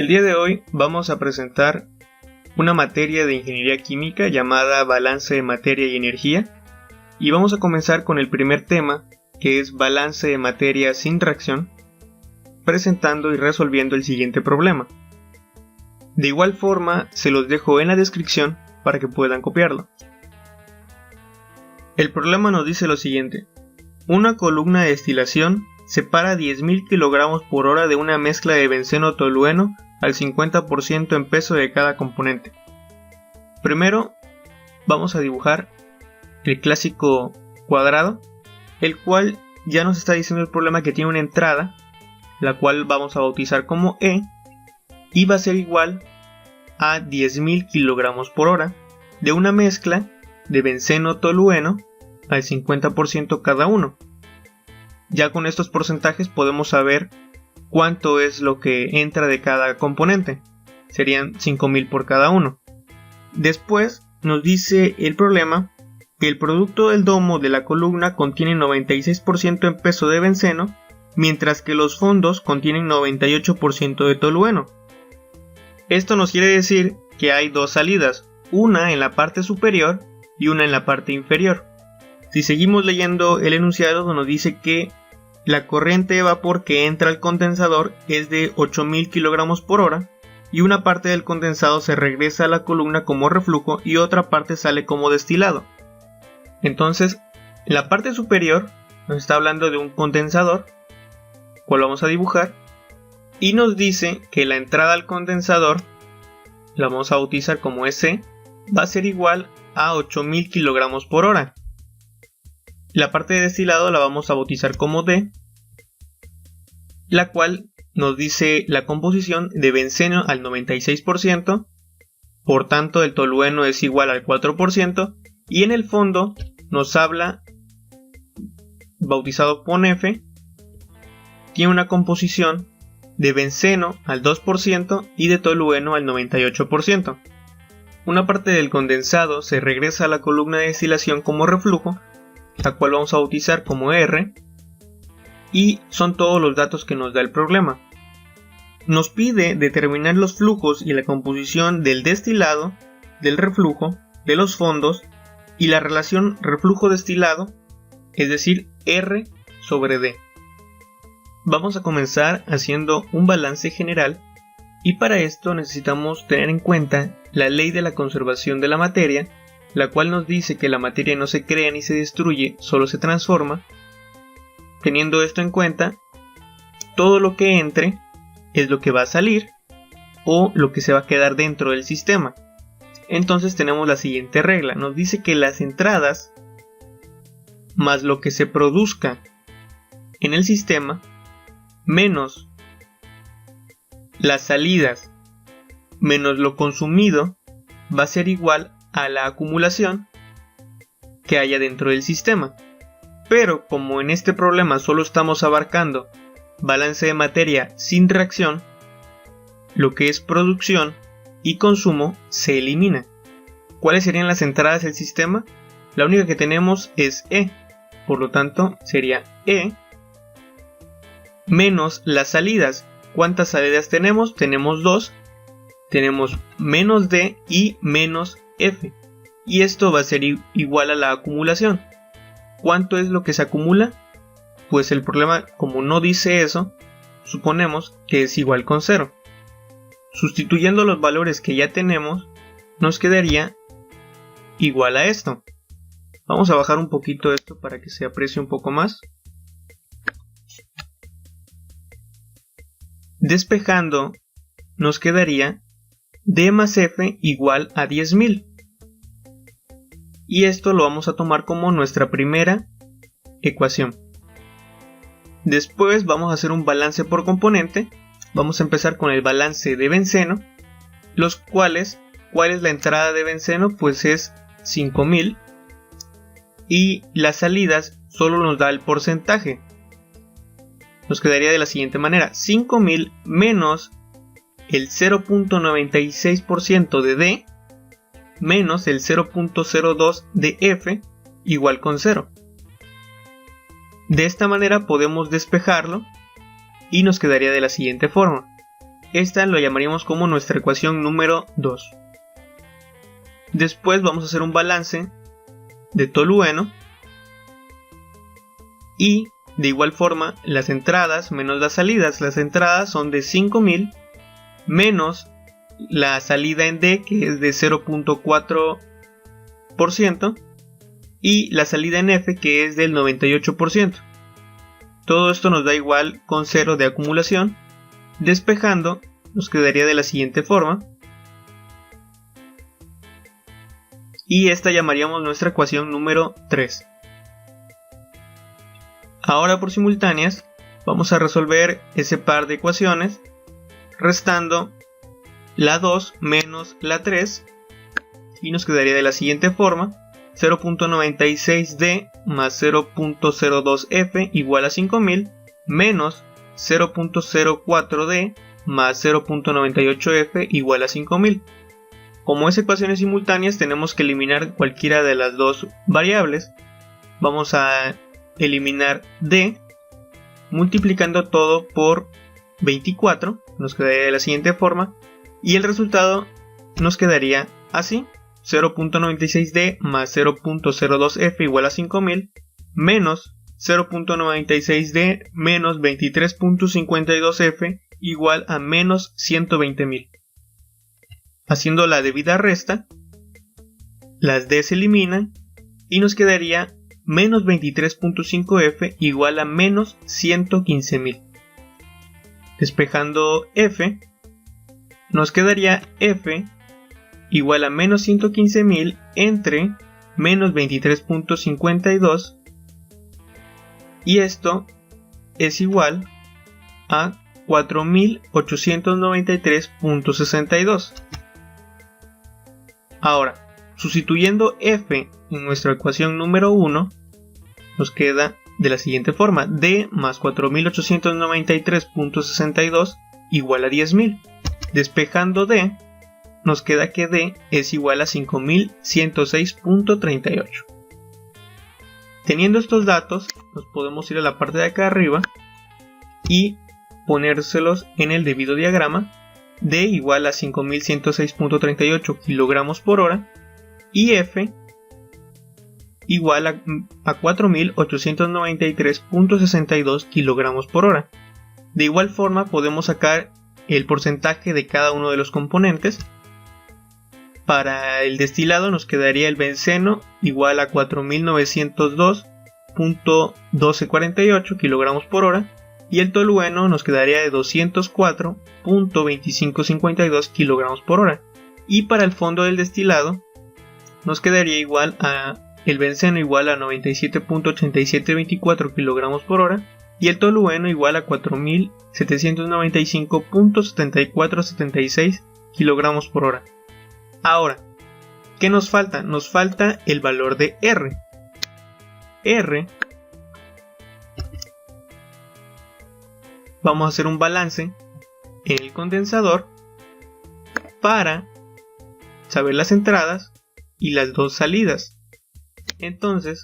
El día de hoy vamos a presentar una materia de ingeniería química llamada balance de materia y energía, y vamos a comenzar con el primer tema, que es balance de materia sin reacción, presentando y resolviendo el siguiente problema. De igual forma, se los dejo en la descripción para que puedan copiarlo. El problema nos dice lo siguiente: una columna de destilación separa 10.000 kg por hora de una mezcla de benceno tolueno al 50% en peso de cada componente. Primero vamos a dibujar el clásico cuadrado, el cual ya nos está diciendo el problema que tiene una entrada, la cual vamos a bautizar como E, y va a ser igual a 10.000 kg por hora de una mezcla de benceno tolueno al 50% cada uno. Ya con estos porcentajes podemos saber cuánto es lo que entra de cada componente. Serían 5.000 por cada uno. Después nos dice el problema que el producto del domo de la columna contiene 96% en peso de benceno, mientras que los fondos contienen 98% de tolueno. Esto nos quiere decir que hay dos salidas, una en la parte superior y una en la parte inferior. Si seguimos leyendo el enunciado, nos dice que la corriente de vapor que entra al condensador es de 8.000 kg por hora y una parte del condensado se regresa a la columna como reflujo y otra parte sale como destilado. Entonces, en la parte superior nos está hablando de un condensador, cual vamos a dibujar, y nos dice que la entrada al condensador, la vamos a bautizar como SC, va a ser igual a 8.000 kg por hora. La parte de destilado la vamos a bautizar como D, la cual nos dice la composición de benceno al 96%, por tanto el tolueno es igual al 4%, y en el fondo nos habla, bautizado con F, tiene una composición de benceno al 2% y de tolueno al 98%. Una parte del condensado se regresa a la columna de destilación como reflujo, la cual vamos a bautizar como R, y son todos los datos que nos da el problema. Nos pide determinar los flujos y la composición del destilado, del reflujo, de los fondos y la relación reflujo-destilado, es decir, R sobre D. Vamos a comenzar haciendo un balance general, y para esto necesitamos tener en cuenta la ley de la conservación de la materia, la cual nos dice que la materia no se crea ni se destruye, solo se transforma. Teniendo esto en cuenta, todo lo que entre es lo que va a salir o lo que se va a quedar dentro del sistema. Entonces tenemos la siguiente regla, nos dice que las entradas más lo que se produzca en el sistema menos las salidas menos lo consumido va a ser igual a la acumulación que haya dentro del sistema. Pero como en este problema solo estamos abarcando balance de materia sin reacción, lo que es producción y consumo se elimina. ¿Cuáles serían las entradas del sistema? La única que tenemos es E, por lo tanto sería E menos las salidas. ¿Cuántas salidas tenemos? Tenemos 2. Tenemos menos D y menos F. Y esto va a ser igual a la acumulación. ¿Cuánto es lo que se acumula? Pues el problema, como no dice eso, suponemos que es igual con 0. Sustituyendo los valores que ya tenemos, nos quedaría igual a esto. Vamos a bajar un poquito esto para que se aprecie un poco más. Despejando, nos quedaría D más F igual a 10.000. Y esto lo vamos a tomar como nuestra primera ecuación. Después vamos a hacer un balance por componente. Vamos a empezar con el balance de benceno, los cuales, ¿cuál es la entrada de benceno? Pues es 5.000 y las salidas solo nos da el porcentaje. Nos quedaría de la siguiente manera: 5.000 menos el 0.96% de D menos el 0.02 de F igual con 0. De esta manera podemos despejarlo y nos quedaría de la siguiente forma: Esta lo llamaríamos como nuestra ecuación número 2. Después vamos a hacer un balance de tolueno. Y de igual forma las entradas menos las salidas. Las entradas son de 5000 menos la salida en D, que es de 0.4%, y la salida en F, que es del 98%. Todo esto nos da igual con 0 de acumulación. Despejando nos quedaría de la siguiente forma. Y esta llamaríamos nuestra ecuación número 3. Ahora por simultáneas vamos a resolver ese par de ecuaciones restando la 2 menos la 3 y nos quedaría de la siguiente forma: 0.96D más 0.02F igual a 5000 menos 0.04D más 0.98F igual a 5000. Como es ecuaciones simultáneas, tenemos que eliminar cualquiera de las dos variables. Vamos a eliminar D multiplicando todo por 24, nos quedaría de la siguiente forma, y el resultado nos quedaría así: 0.96D más 0.02F igual a 5000 menos 0.96D menos 23.52F igual a menos 120.000. Haciendo la debida resta, las D se eliminan y nos quedaría menos 23.5F igual a menos 115.000. Despejando F, nos quedaría F igual a menos 115.000 entre menos 23.52, y esto es igual a 4.893.62. Ahora, sustituyendo F en nuestra ecuación número 1, nos queda de la siguiente forma: D más 4.893.62 igual a 10.000. Despejando D, nos queda que D es igual a 5.106.38. Teniendo estos datos, nos podemos ir a la parte de acá arriba y ponérselos en el debido diagrama. D igual a 5.106.38 kilogramos por hora y F igual a 4.893.62 kilogramos por hora. De igual forma podemos sacar el porcentaje de cada uno de los componentes. Para el destilado nos quedaría el benceno igual a 4.902.1248 kilogramos por hora y el tolueno nos quedaría de 204.2552 kilogramos por hora. Y para el fondo del destilado nos quedaría igual a el benceno igual a 97.8724 kilogramos por hora y el tolueno igual a 4.795.7476 kilogramos por hora. Ahora, ¿qué nos falta? Nos falta el valor de R. R, vamos a hacer un balance en el condensador para saber las entradas y las dos salidas. Entonces,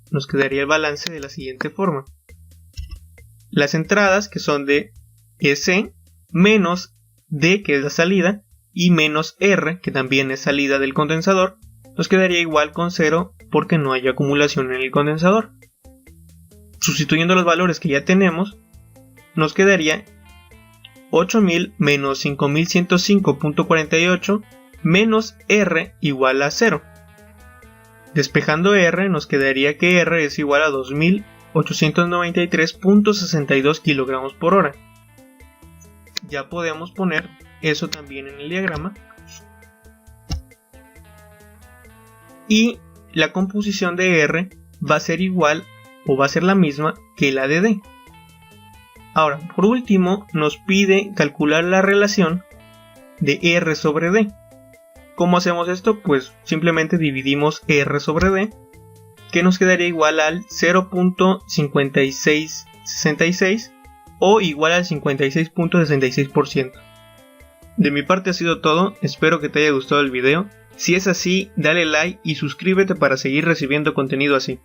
nos quedaría el balance de la siguiente forma: las entradas, que son de EC, menos D, que es la salida, y menos R, que también es salida del condensador, nos quedaría igual con 0 porque no hay acumulación en el condensador. Sustituyendo los valores que ya tenemos, nos quedaría 8000 menos 5105.48 menos R igual a 0. Despejando R, nos quedaría que R es igual a 2893.62 kilogramos por hora. Ya podemos poner eso también en el diagrama. Y la composición de R va a ser igual o va a ser la misma que la de D. Ahora, por último, nos pide calcular la relación de R sobre D. ¿Cómo hacemos esto? Pues simplemente dividimos R sobre D, que nos quedaría igual al 0.5666 o igual al 56.66%. De mi parte ha sido todo, espero que te haya gustado el video. Si es así, dale like y suscríbete para seguir recibiendo contenido así.